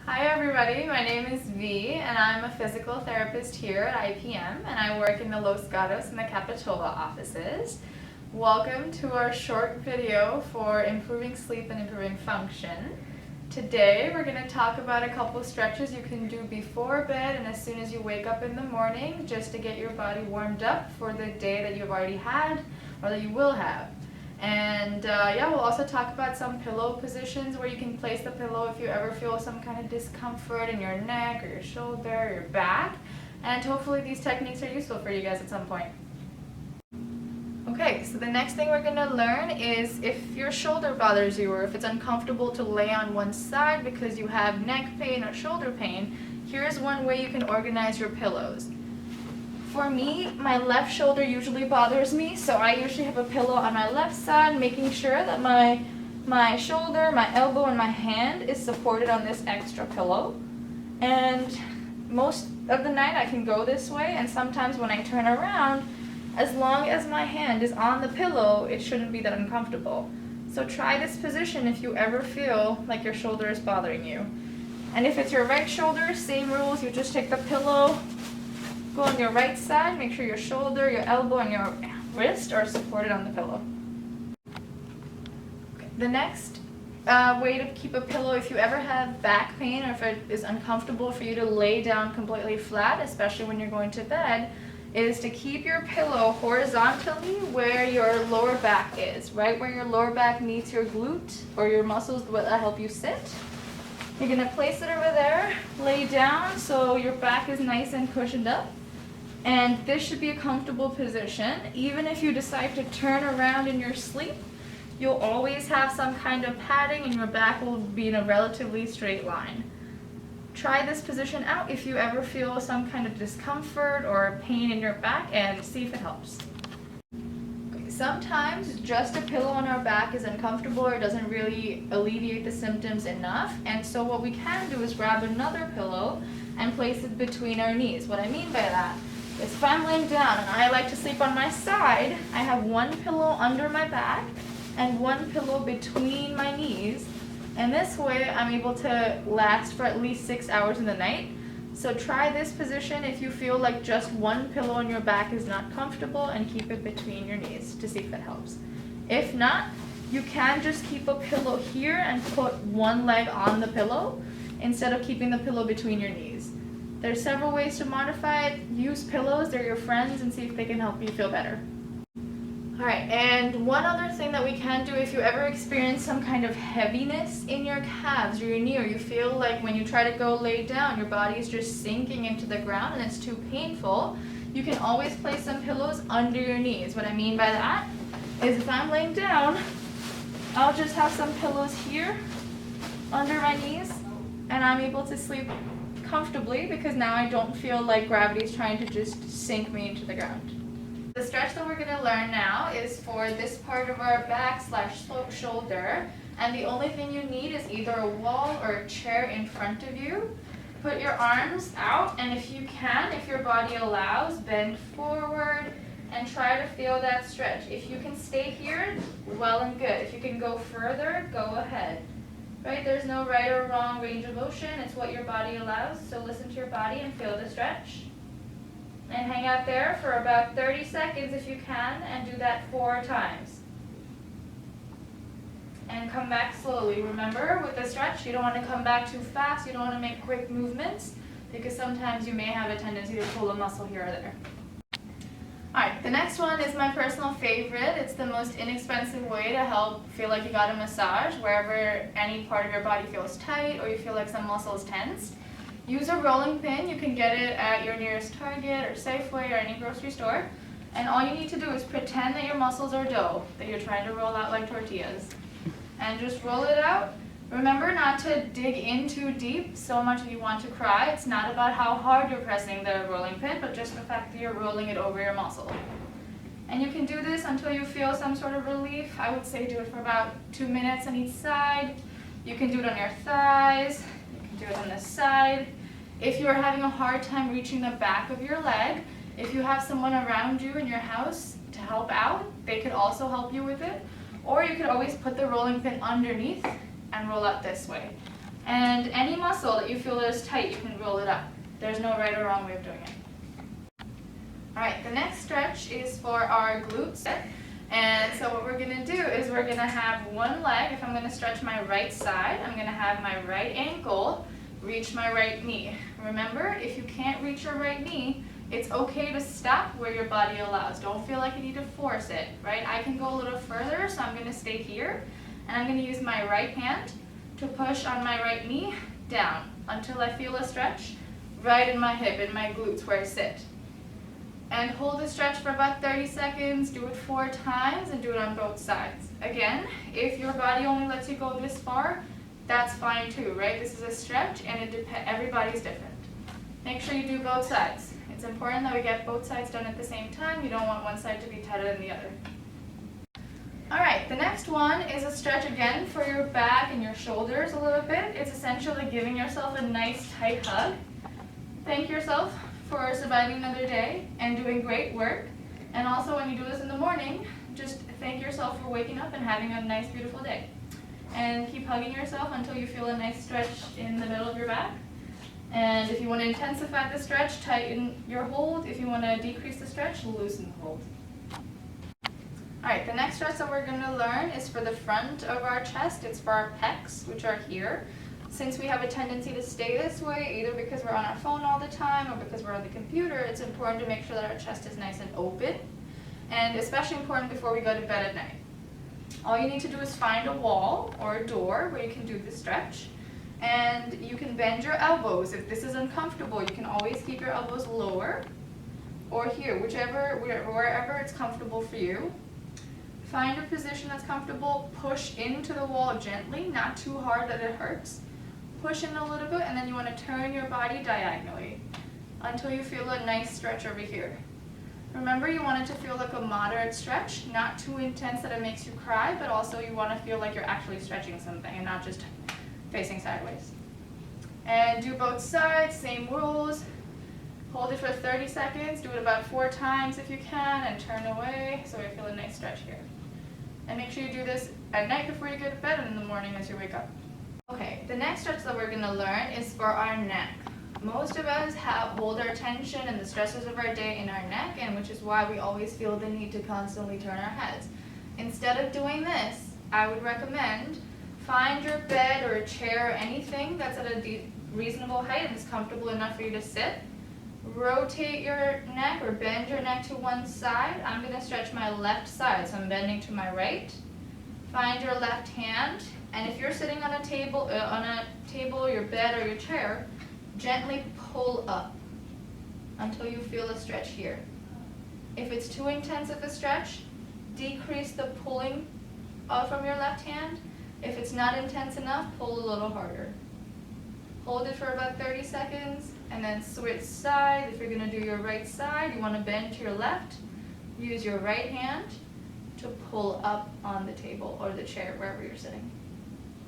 Hi everybody, my name is V and I'm a physical therapist here at IPM and I work in the Los Gatos and the Capitola offices. Welcome to our short video for improving sleep and improving function. Today we're going to talk about a couple stretches you can do before bed and as soon as you wake up in the morning just to get your body warmed up for the day that you've already had or that you will have. And we'll also talk about some pillow positions where you can place the pillow if you ever feel some kind of discomfort in your neck or your shoulder or your back. And hopefully these techniques are useful for you guys at some point. Okay, so the next thing we're going to learn is if your shoulder bothers you or if it's uncomfortable to lay on one side because you have neck pain or shoulder pain, here's one way you can organize your pillows. For me, my left shoulder usually bothers me, so I usually have a pillow on my left side, making sure that my shoulder, my elbow, and my hand is supported on this extra pillow. And most of the night I can go this way, and sometimes when I turn around, as long as my hand is on the pillow, it shouldn't be that uncomfortable. So try this position if you ever feel like your shoulder is bothering you. And if it's your right shoulder, same rules, you just take the pillow, go on your right side, make sure your shoulder, your elbow, and your wrist are supported on the pillow. Okay. The next way to keep a pillow, if you ever have back pain or if it is uncomfortable for you to lay down completely flat, especially when you're going to bed, is to keep your pillow horizontally where your lower back is, right where your lower back meets your glute or your muscles that help you sit. You're going to place it over there, lay down so your back is nice and cushioned up. And this should be a comfortable position. Even if you decide to turn around in your sleep, you'll always have some kind of padding and your back will be in a relatively straight line. Try this position out if you ever feel some kind of discomfort or pain in your back and see if it helps. Sometimes just a pillow on our back is uncomfortable or doesn't really alleviate the symptoms enough, and so what we can do is grab another pillow and place it between our knees. What I mean by that is if I'm laying down and I like to sleep on my side, I have one pillow under my back and one pillow between my knees, and this way I'm able to last for at least 6 hours in the night. So try this position if you feel like just one pillow on your back is not comfortable and keep it between your knees to see if it helps. If not, you can just keep a pillow here and put one leg on the pillow instead of keeping the pillow between your knees. There's several ways to modify it. Use pillows, they're your friends, and see if they can help you feel better. Alright, and one other thing that we can do if you ever experience some kind of heaviness in your calves or your knee, or you feel like when you try to go lay down, your body is just sinking into the ground and it's too painful, you can always place some pillows under your knees. What I mean by that is if I'm laying down, I'll just have some pillows here under my knees and I'm able to sleep comfortably because now I don't feel like gravity is trying to just sink me into the ground. The stretch that we're going to learn now is for this part of our back / shoulder, and the only thing you need is either a wall or a chair in front of you. Put your arms out, and if you can, if your body allows, bend forward and try to feel that stretch. If you can stay here, well and good. If you can go further, go ahead. Right? There's no right or wrong range of motion. It's what your body allows, so listen to your body and feel the stretch. And hang out there for about 30 seconds if you can, and do that 4 times. And come back slowly. Remember, with the stretch, you don't want to come back too fast. You don't want to make quick movements because sometimes you may have a tendency to pull a muscle here or there. Alright, the next one is my personal favorite. It's the most inexpensive way to help feel like you got a massage wherever any part of your body feels tight or you feel like some muscle is tense. Use a rolling pin. You can get it at your nearest Target or Safeway or any grocery store. And all you need to do is pretend that your muscles are dough, that you're trying to roll out like tortillas. And just roll it out. Remember not to dig in too deep so much that you want to cry. It's not about how hard you're pressing the rolling pin, but just the fact that you're rolling it over your muscle. And you can do this until you feel some sort of relief. I would say do it for about 2 minutes on each side. You can do it on your thighs. Do it on the side. If you are having a hard time reaching the back of your leg, if you have someone around you in your house to help out, they could also help you with it. Or you could always put the rolling pin underneath and roll out this way. And any muscle that you feel is tight, you can roll it up. There's no right or wrong way of doing it. Alright, the next stretch is for our glutes. And so what we're going to do is we're going to have one leg. If I'm going to stretch my right side, I'm going to have my right ankle reach my right knee. Remember, if you can't reach your right knee, it's okay to stop where your body allows. Don't feel like you need to force it, right? I can go a little further, so I'm going to stay here. And I'm going to use my right hand to push on my right knee down until I feel a stretch right in my hip, in my glutes where I sit. And hold the stretch for about 30 seconds, do it 4 times, and do it on both sides. Again, if your body only lets you go this far, that's fine too, right? This is a stretch, and everybody's different. Make sure you do both sides. It's important that we get both sides done at the same time. You don't want one side to be tighter than the other. Alright, the next one is a stretch again for your back and your shoulders a little bit. It's essentially giving yourself a nice tight hug. Thank yourself for surviving another day and doing great work. And also when you do this in the morning, just thank yourself for waking up and having a nice beautiful day. And keep hugging yourself until you feel a nice stretch in the middle of your back. And if you want to intensify the stretch, tighten your hold. If you want to decrease the stretch, loosen the hold. Alright, the next stretch that we're going to learn is for the front of our chest. It's for our pecs, which are here. Since we have a tendency to stay this way, either because we're on our phone all the time or because we're on the computer, it's important to make sure that our chest is nice and open. And especially important before we go to bed at night. All you need to do is find a wall or a door where you can do the stretch. And you can bend your elbows. If this is uncomfortable, you can always keep your elbows lower or here, wherever it's comfortable for you. Find a position that's comfortable. Push into the wall gently, not too hard that it hurts. Push in a little bit, and then you want to turn your body diagonally until you feel a nice stretch over here. Remember, you want it to feel like a moderate stretch, not too intense that it makes you cry, but also you want to feel like you're actually stretching something and not just facing sideways. And do both sides, same rules. Hold it for 30 seconds, do it about 4 times if you can, and turn away so you feel a nice stretch here. And make sure you do this at night before you go to bed and in the morning as you wake up. Okay, the next stretch that we're going to learn is for our neck. Most of us hold our tension and the stresses of our day in our neck, and which is why we always feel the need to constantly turn our heads. Instead of doing this, I would recommend find your bed or a chair or anything that's at a reasonable height and is comfortable enough for you to sit. Rotate your neck or bend your neck to one side. I'm going to stretch my left side, so I'm bending to my right. Find your left hand, and if you're sitting on a table, your bed, or your chair, gently pull up until you feel a stretch here. If it's too intense of a stretch, decrease the pulling from your left hand. If it's not intense enough, pull a little harder. Hold it for about 30 seconds, and then switch sides. If you're going to do your right side, you want to bend to your left. Use your right hand to pull up on the table or the chair, wherever you're sitting.